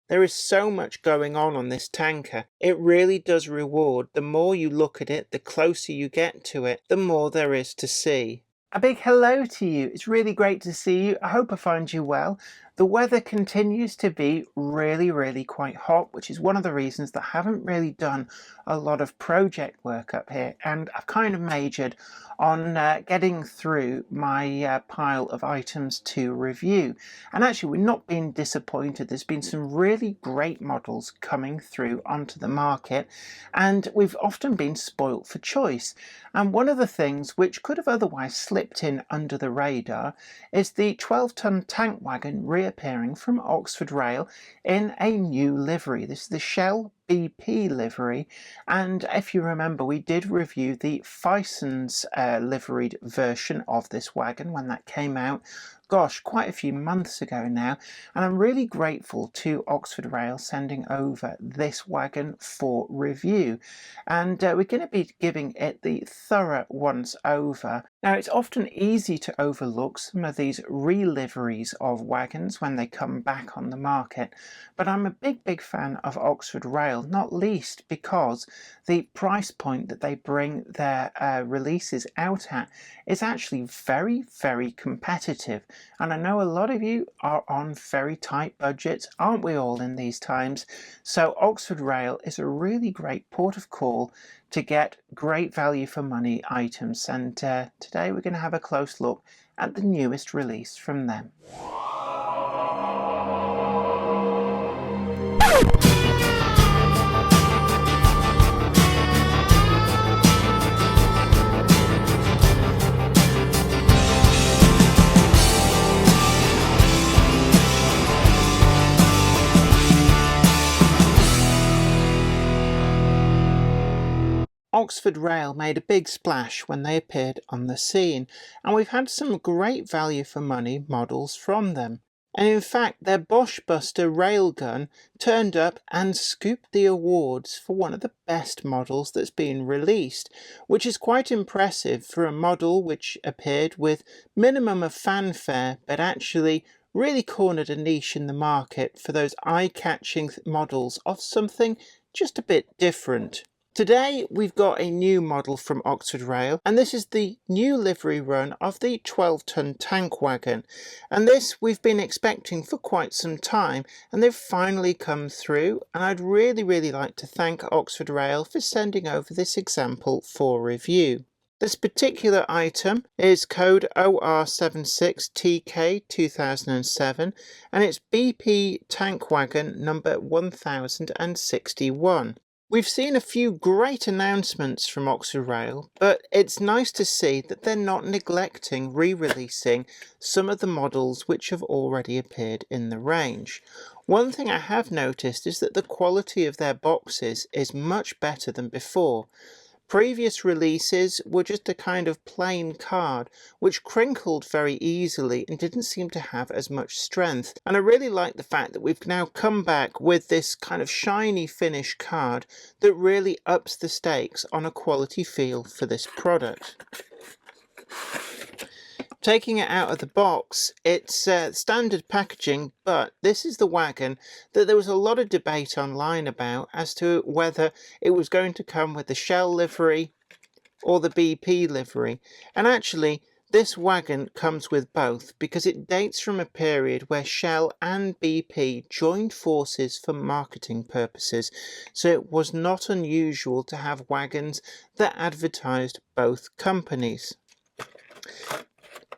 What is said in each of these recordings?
There is so much going on this tanker. It really does reward. The more you look at it, the closer you get to it, the more there is to see. A big hello to you. It's really great to see you. I hope I find you well. The weather continues to be really quite hot, which is one of the reasons that I haven't really done a lot of project work up here, and I've kind of majored on getting through my pile of items to review. And actually, we're not being disappointed. There's been some really great models coming through onto the market, and we've often been spoilt for choice. And one of the things which could have otherwise slipped in under the radar is the 12-ton tank wagon reappearing from Oxford Rail in a new livery. This is the Shell BP livery, and if you remember, we did review the Fison's liveried version of this wagon when that came out. Gosh, quite a few months ago now, and I'm really grateful to Oxford Rail sending over this wagon for review, and we're going to be giving it the thorough once over. Now, it's often easy to overlook some of these re-liveries of wagons when they come back on the market, but I'm a big fan of Oxford Rail, not least because the price point that they bring their releases out at is actually very competitive. And I know a lot of you are on very tight budgets, aren't we all in these times? So Oxford Rail is a really great port of call to get great value for money items, and today we're going to have a close look at the newest release from them. Oxford Rail made a big splash when they appeared on the scene, and we've had some great value for money models from them. And in fact, their Bosch Buster railgun turned up and scooped the awards for one of the best models that's been released, which is quite impressive for a model which appeared with minimum of fanfare, but actually really cornered a niche in the market for those eye-catching models of something just a bit different. Today we've got a new model from Oxford Rail, and this is the new livery run of the 12-ton tank wagon, and this we've been expecting for quite some time, and they've finally come through, and I'd really like to thank Oxford Rail for sending over this example for review. This particular item is code OR76TK2007, and it's BP tank wagon number 1061. We've seen a few great announcements from Oxford Rail, but it's nice to see that they're not neglecting re-releasing some of the models which have already appeared in the range. One thing I have noticed is that the quality of their boxes is much better than before. Previous releases were just a kind of plain card, which crinkled very easily and didn't seem to have as much strength. And I really like the fact that we've now come back with this kind of shiny finish card that really ups the stakes on a quality feel for this product. Taking it out of the box, it's standard packaging, but this is the wagon that there was a lot of debate online about as to whether it was going to come with the Shell livery or the BP livery. And actually, this wagon comes with both because it dates from a period where Shell and BP joined forces for marketing purposes, so it was not unusual to have wagons that advertised both companies.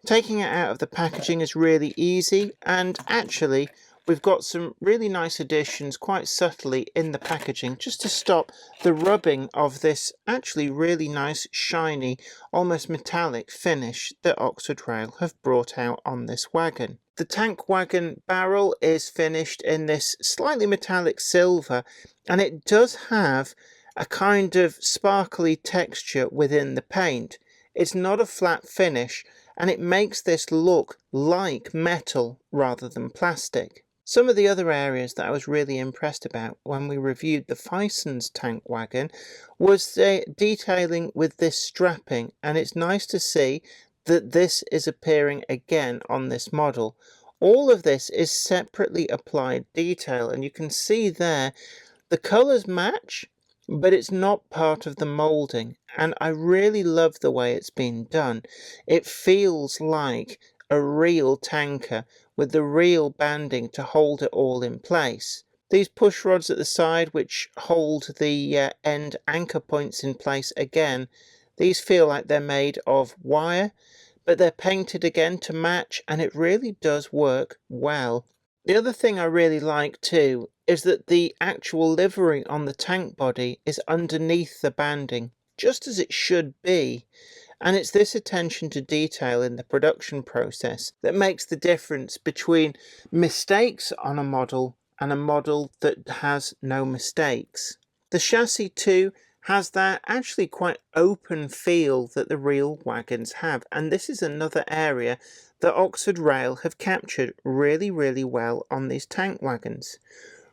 Taking it out of the packaging is really easy, and actually we've got some really nice additions quite subtly in the packaging just to stop the rubbing of this actually really nice shiny almost metallic finish that Oxford Rail have brought out on this wagon. The tank wagon barrel is finished in this slightly metallic silver, and it does have a kind of sparkly texture within the paint. It's not a flat finish, and it makes this look like metal rather than plastic. Some of the other areas that I was really impressed about when we reviewed the Fison's tank wagon was the detailing with this strapping, and it's nice to see that this is appearing again on this model. All of this is separately applied detail, and you can see there the colours match, but it's not part of the moulding, and I really love the way it's been done. It feels like a real tanker with the real banding to hold it all in place. These push rods at the side which hold the end anchor points in place again, these feel like they're made of wire, but they're painted again to match, and it really does work well. The other thing I really like too is that the actual livery on the tank body is underneath the banding, just as it should be. And it's this attention to detail in the production process that makes the difference between mistakes on a model and a model that has no mistakes. The chassis too has that actually quite open feel that the real wagons have, and this is another area that Oxford Rail have captured really well on these tank wagons.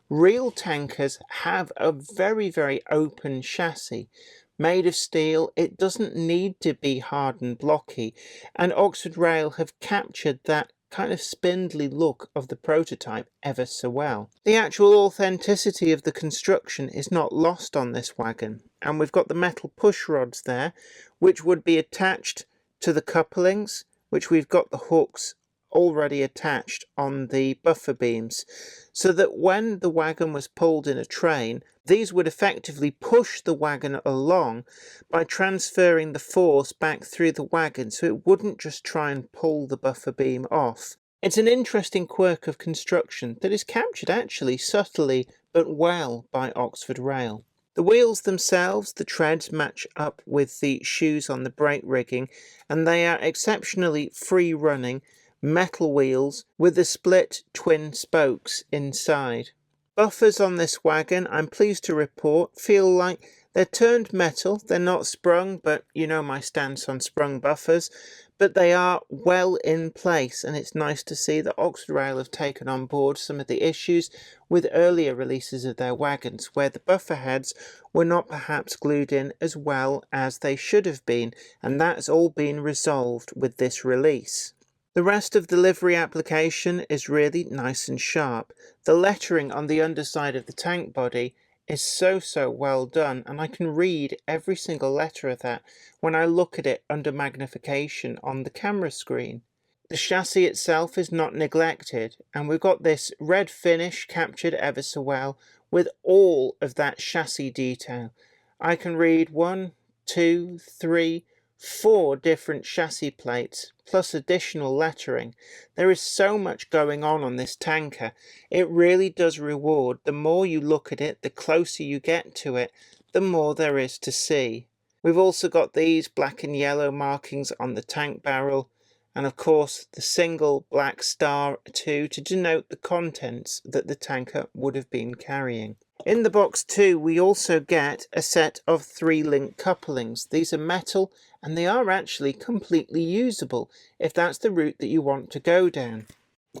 Real tankers have a very open chassis made of steel. It doesn't need to be hard and blocky, and Oxford Rail have captured that kind of spindly look of the prototype ever so well. The actual authenticity of the construction is not lost on this wagon, and we've got the metal push rods there which would be attached to the couplings, which we've got the hooks already attached on the buffer beams, so that when the wagon was pulled in a train, these would effectively push the wagon along by transferring the force back through the wagon, so it wouldn't just try and pull the buffer beam off. It's an interesting quirk of construction that is captured actually subtly but well by Oxford Rail. The wheels themselves, the treads, match up with the shoes on the brake rigging, and they are exceptionally free-running metal wheels with the split twin spokes inside. Buffers on this wagon, I'm pleased to report, feel like they're turned metal. They're not sprung, but you know my stance on sprung buffers, but they are well in place, and it's nice to see that Oxford Rail have taken on board some of the issues with earlier releases of their wagons, where the buffer heads were not perhaps glued in as well as they should have been, and that's all been resolved with this release. The rest of the livery application is really nice and sharp. The lettering on the underside of the tank body is so well done, and I can read every single letter of that when I look at it under magnification on the camera screen. The chassis itself is not neglected, and we've got this red finish captured ever so well with all of that chassis detail. I can read 1, 2, 3, 4 different chassis plates plus additional lettering. There is so much going on this tanker. It really does reward. The more you look at it, the closer you get to it, the more there is to see. We've also got these black and yellow markings on the tank barrel, and of course the single black star too to denote the contents that the tanker would have been carrying. In the box too, we also get a set of 3-link couplings. These are metal, and they are actually completely usable if that's the route that you want to go down.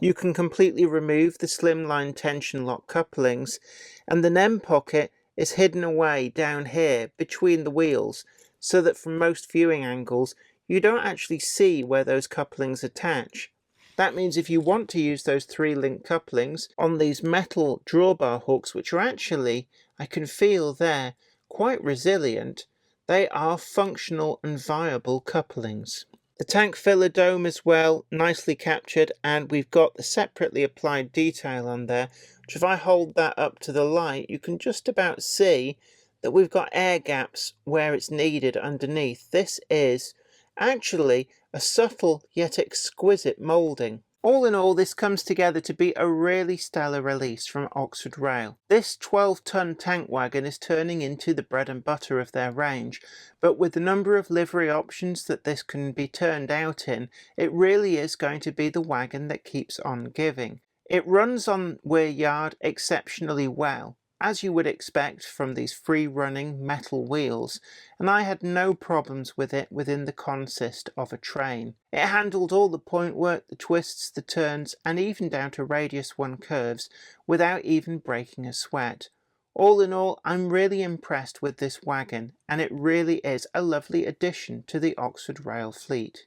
You can completely remove the slimline tension lock couplings, and the NEM pocket is hidden away down here between the wheels, so that from most viewing angles you don't actually see where those couplings attach. That means if you want to use those 3-link couplings on these metal drawbar hooks, which are actually, I can feel there, quite resilient, they are functional and viable couplings. The tank filler dome as well, nicely captured, and we've got the separately applied detail on there, which if I hold that up to the light, you can just about see that we've got air gaps where it's needed underneath. This is actually a subtle yet exquisite moulding. All in all, this comes together to be a really stellar release from Oxford Rail. This 12-ton tank wagon is turning into the bread and butter of their range, but with the number of livery options that this can be turned out in, it really is going to be the wagon that keeps on giving. It runs on wear yard exceptionally well, as you would expect from these free-running metal wheels, and I had no problems with it within the consist of a train. It handled all the point work, the twists, the turns, and even down to radius 1 curves without even breaking a sweat. All in all, I'm really impressed with this wagon, and it really is a lovely addition to the Oxford Rail fleet.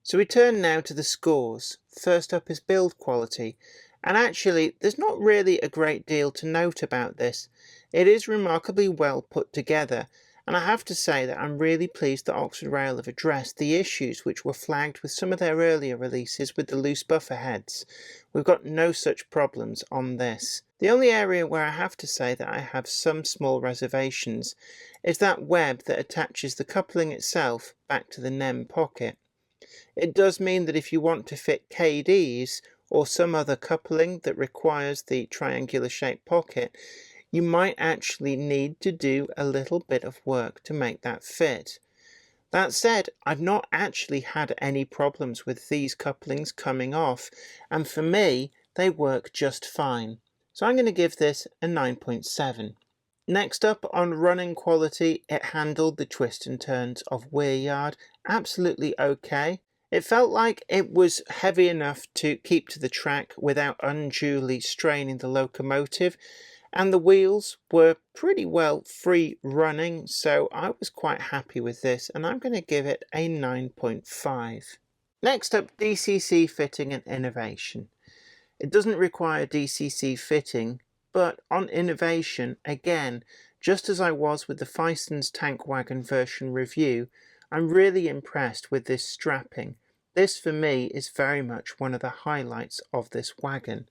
So we turn now to the scores. First up is build quality, and actually there's not really a great deal to note about this. It is remarkably well put together, and I have to say that I'm really pleased that Oxford Rail have addressed the issues which were flagged with some of their earlier releases with the loose buffer heads. We've got no such problems on this. The only area where I have to say that I have some small reservations is that web that attaches the coupling itself back to the NEM pocket. It does mean that if you want to fit KDs or some other coupling that requires the triangular shaped pocket, you might actually need to do a little bit of work to make that fit. That said, I've not actually had any problems with these couplings coming off, and for me, they work just fine. So I'm going to give this a 9.7. Next up, on running quality, it handled the twists and turns of Weir Yard absolutely okay. It felt like it was heavy enough to keep to the track without unduly straining the locomotive, and the wheels were pretty well free running, so I was quite happy with this, and I'm going to give it a 9.5. Next up, DCC fitting and innovation. It doesn't require DCC fitting, but on innovation, again, just as I was with the Feistons Tank Wagon version review, I'm really impressed with this strapping. This for me is very much one of the highlights of this wagon.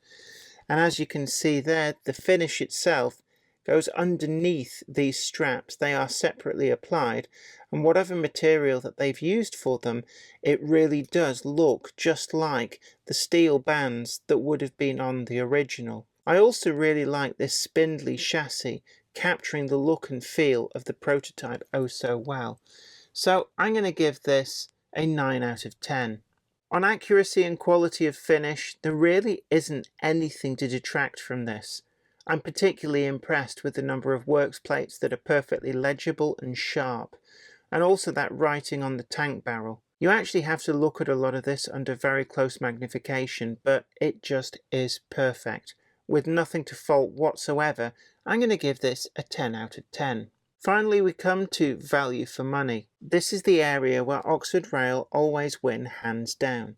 And as you can see there, the finish itself goes underneath these straps. They are separately applied, and whatever material that they've used for them, it really does look just like the steel bands that would have been on the original. I also really like this spindly chassis, capturing the look and feel of the prototype oh so well. So I'm going to give this a 9 out of 10. On accuracy and quality of finish, there really isn't anything to detract from this. I'm particularly impressed with the number of works plates that are perfectly legible and sharp, and also that writing on the tank barrel. You actually have to look at a lot of this under very close magnification, but it just is perfect. With nothing to fault whatsoever, I'm going to give this a 10 out of 10. Finally, we come to value for money. This is the area where Oxford Rail always win hands down.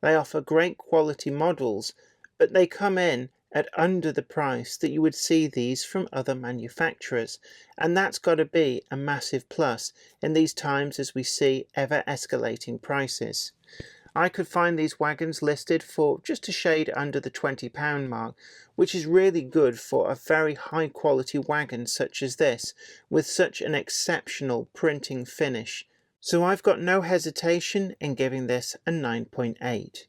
They offer great quality models, but they come in at under the price that you would see these from other manufacturers, and that's got to be a massive plus in these times as we see ever escalating prices. I could find these wagons listed for just a shade under the £20 mark, which is really good for a very high quality wagon such as this, with such an exceptional printing finish. So I've got no hesitation in giving this a 9.8.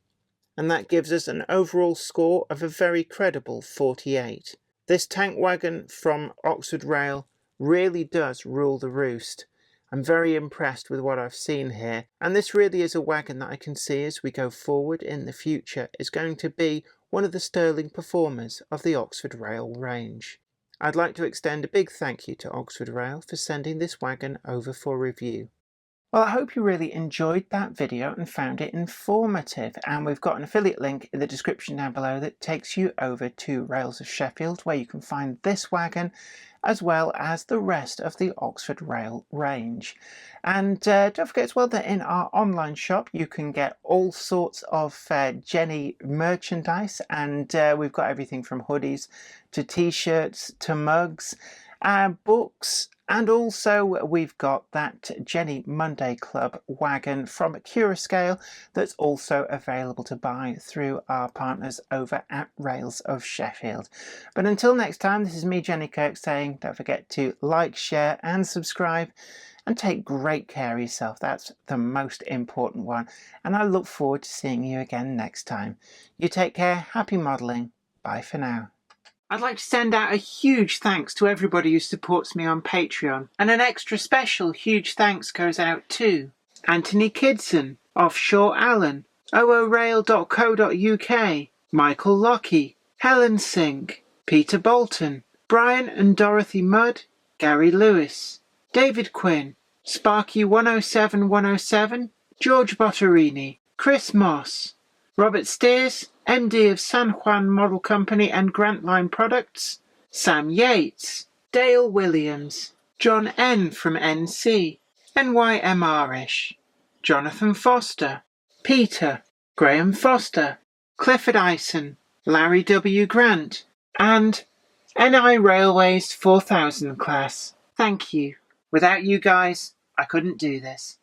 And that gives us an overall score of a very credible 48. This tank wagon from Oxford Rail really does rule the roost. I'm very impressed with what I've seen here, and this really is a wagon that I can see as we go forward in the future is going to be one of the sterling performers of the Oxford Rail range. I'd like to extend a big thank you to Oxford Rail for sending this wagon over for review. Well, I hope you really enjoyed that video and found it informative, and we've got an affiliate link in the description down below that takes you over to Rails of Sheffield, where you can find this wagon as well as the rest of the Oxford Rail range. And don't forget as well that in our online shop you can get all sorts of Jenny merchandise, and we've got everything from hoodies to t-shirts to mugs, books, and also we've got that Jenny Monday Club wagon from Curascale that's also available to buy through our partners over at Rails of Sheffield. But until next time, this is me, Jenny Kirk, saying don't forget to like, share and subscribe, and take great care of yourself. That's the most important one. And I look forward to seeing you again next time. You take care, happy modelling, bye for now. I'd like to send out a huge thanks to everybody who supports me on Patreon, and an extra special huge thanks goes out to Anthony Kidson, Offshore Allen, oorail.co.uk, Michael Lockie, Helen Sink, Peter Bolton, Brian and Dorothy Mudd, Gary Lewis, David Quinn, Sparky107107, George Botterini, Chris Moss, Robert Steers, MD of San Juan Model Company and Grantline Products, Sam Yates, Dale Williams, John N from NC, NYMRish, Jonathan Foster, Peter, Graham Foster, Clifford Ison, Larry W. Grant, and NI Railways 4000 class. Thank you. Without you guys, I couldn't do this.